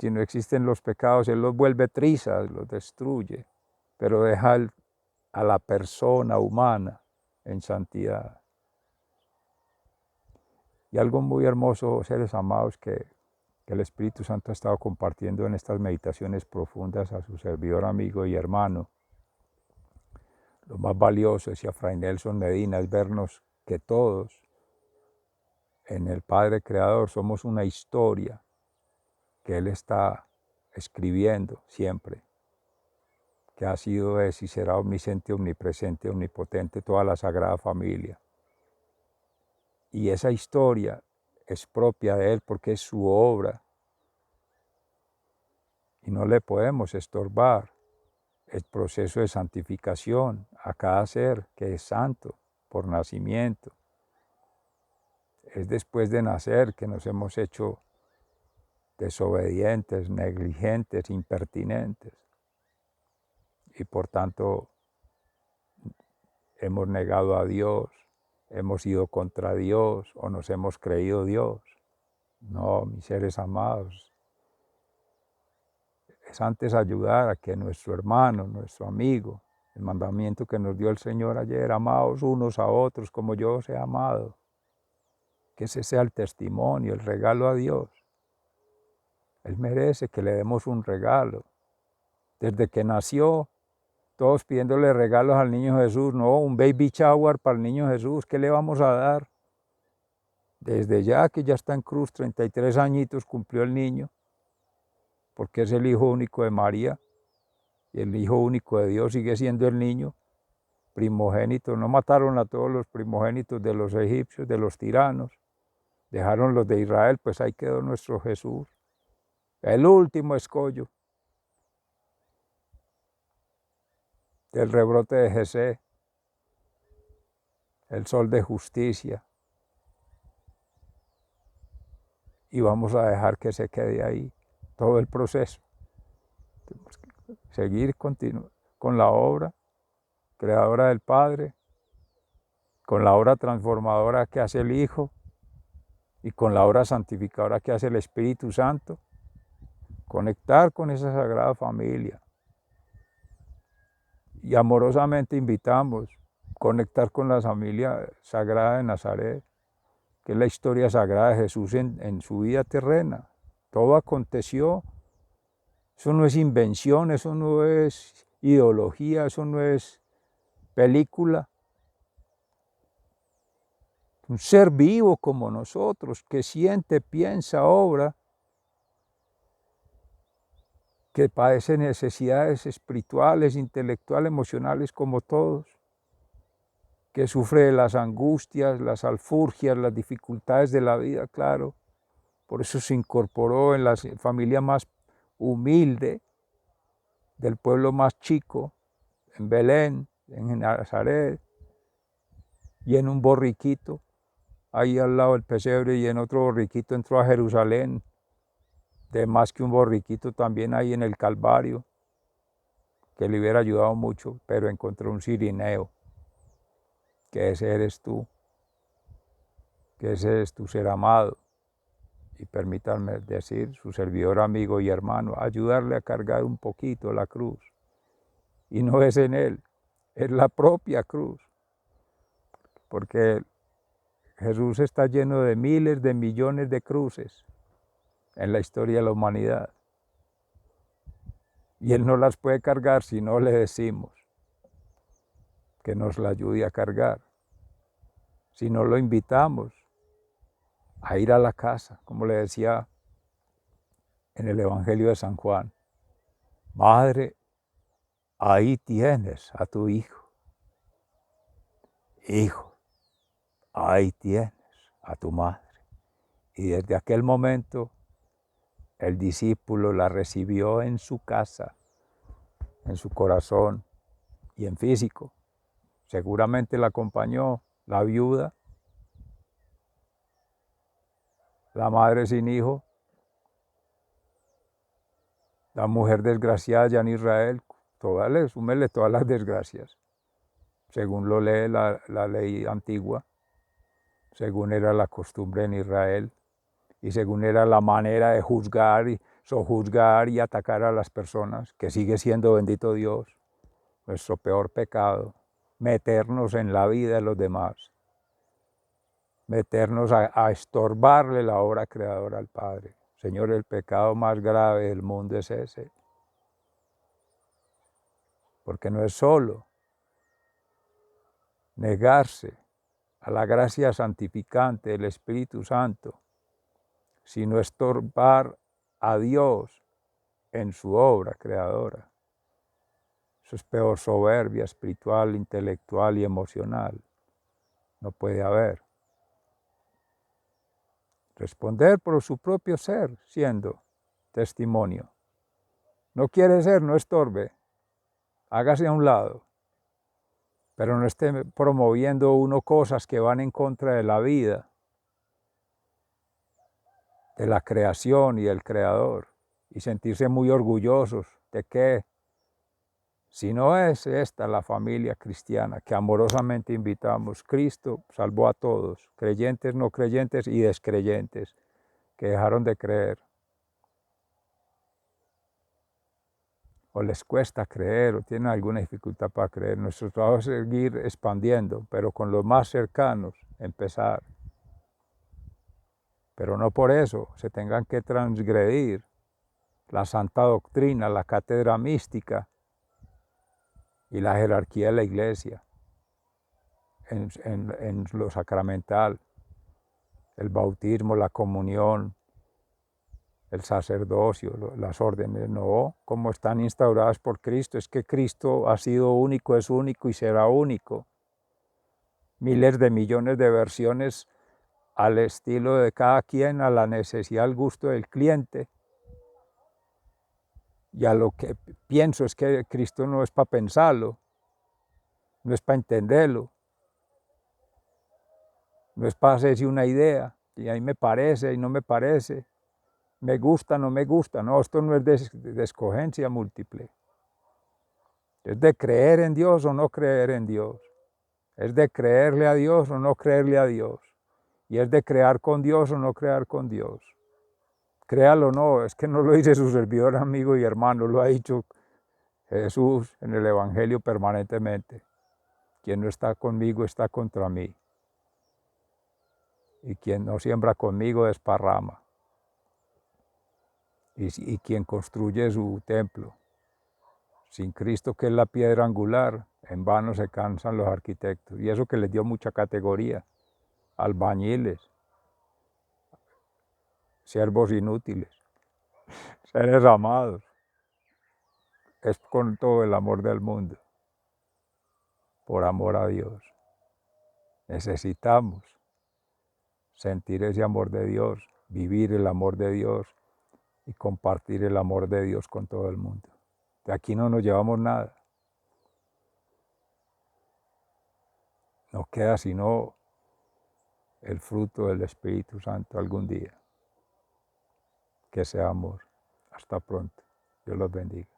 Si no existen los pecados, Él los vuelve trizas, los destruye, pero deja a la persona humana en santidad. Y algo muy hermoso, seres amados, que el Espíritu Santo ha estado compartiendo en estas meditaciones profundas a su servidor, amigo y hermano. Lo más valioso, decía Fray Nelson Medina, es vernos que todos en el Padre Creador somos una historia que Él está escribiendo siempre, que ha sido, es y será omnisciente, omnipresente, omnipotente, toda la Sagrada Familia. Y esa historia es propia de Él porque es su obra y no le podemos estorbar el proceso de santificación a cada ser que es santo por nacimiento. Es después de nacer que nos hemos hecho desobedientes, negligentes, impertinentes. Y por tanto hemos negado a Dios, hemos ido contra Dios o nos hemos creído Dios. No, mis seres amados, es antes ayudar a que nuestro hermano, nuestro amigo, el mandamiento que nos dio el Señor ayer, amaos unos a otros como yo os he amado, que ese sea el testimonio, el regalo a Dios. Él merece que le demos un regalo. Desde que nació, todos pidiéndole regalos al niño Jesús. No, un baby shower para el niño Jesús, ¿qué le vamos a dar? Desde ya que ya está en cruz, 33 añitos cumplió el niño, porque es el hijo único de María, y el hijo único de Dios sigue siendo el niño primogénito. No mataron a todos los primogénitos de los egipcios, de los tiranos, dejaron los de Israel, pues ahí quedó nuestro Jesús, el último escollo del rebrote de Jesé, el sol de justicia. Y vamos a dejar que se quede ahí todo el proceso. Tenemos que seguir con la obra creadora del Padre, con la obra transformadora que hace el Hijo y con la obra santificadora que hace el Espíritu Santo. Conectar con esa Sagrada Familia. Y amorosamente invitamos a conectar con la familia sagrada de Nazaret, que es la historia sagrada de Jesús en su vida terrena. Todo aconteció. Eso no es invención, eso no es ideología, eso no es película. Un ser vivo como nosotros, que siente, piensa, obra, que padece necesidades espirituales, intelectuales, emocionales como todos, que sufre de las angustias, las alforjas, las dificultades de la vida, claro. Por eso se incorporó en la familia más humilde, del pueblo más chico, en Belén, en Nazaret, y en un borriquito, ahí al lado del pesebre, y en otro borriquito entró a Jerusalén, de más que un borriquito también ahí en el Calvario, que le hubiera ayudado mucho, pero encontró un cirineo, que ese eres tú, que ese es tu ser amado, y permítanme decir, su servidor, amigo y hermano, ayudarle a cargar un poquito la cruz. Y no es en él, es la propia cruz, porque Jesús está lleno de miles de millones de cruces en la historia de la humanidad. Y Él no las puede cargar si no le decimos que nos la ayude a cargar. Si no lo invitamos a ir a la casa, como le decía en el Evangelio de San Juan, madre, ahí tienes a tu hijo. Hijo, ahí tienes a tu madre. Y desde aquel momento el discípulo la recibió en su casa, en su corazón y en físico. Seguramente la acompañó la viuda, la madre sin hijo, la mujer desgraciada ya en Israel, súmele todas las desgracias, según lo lee la ley antigua, según era la costumbre en Israel y según era la manera de juzgar y sojuzgar y atacar a las personas, que sigue siendo, bendito Dios, nuestro peor pecado, meternos en la vida de los demás, meternos a estorbarle la obra creadora al Padre. Señor, el pecado más grave del mundo es ese, porque no es solo negarse a la gracia santificante del Espíritu Santo, sino estorbar a Dios en su obra creadora. Eso es peor soberbia espiritual, intelectual y emocional. No puede haber. Responder por su propio ser, siendo testimonio. No quiere ser, no estorbe. Hágase a un lado. Pero no esté promoviendo uno cosas que van en contra de la vida, de la creación y del creador, y sentirse muy orgullosos de que, si no es esta la familia cristiana que amorosamente invitamos, Cristo salvó a todos, creyentes, no creyentes y descreyentes, que dejaron de creer, o les cuesta creer, o tienen alguna dificultad para creer. Nuestro trabajo es seguir expandiendo, pero con los más cercanos empezar. Pero no por eso se tengan que transgredir la santa doctrina, la cátedra mística y la jerarquía de la iglesia en lo sacramental, el bautismo, la comunión, el sacerdocio, las órdenes. No, como están instauradas por Cristo, es que Cristo ha sido único, es único y será único. Miles de millones de versiones al estilo de cada quien, a la necesidad, al gusto del cliente. Y a lo que pienso es que Cristo no es para pensarlo, no es para entenderlo, no es para hacerse una idea, y ahí me parece y no me parece, me gusta, no me gusta. No, esto no es de escogencia múltiple, es de creer en Dios o no creer en Dios, es de creerle a Dios o no creerle a Dios, y es de crear con Dios o no crear con Dios. Créalo o no, es que no lo dice su servidor, amigo y hermano, lo ha dicho Jesús en el Evangelio permanentemente. Quien no está conmigo está contra mí, y quien no siembra conmigo desparrama, y quien construye su templo sin Cristo, que es la piedra angular, en vano se cansan los arquitectos. Y eso que les dio mucha categoría, albañiles, siervos inútiles, seres amados, es con todo el amor del mundo, por amor a Dios. Necesitamos sentir ese amor de Dios, vivir el amor de Dios y compartir el amor de Dios con todo el mundo. De aquí no nos llevamos nada. no queda sino el fruto del Espíritu Santo algún día, que sea amor. Hasta pronto. Dios los bendiga.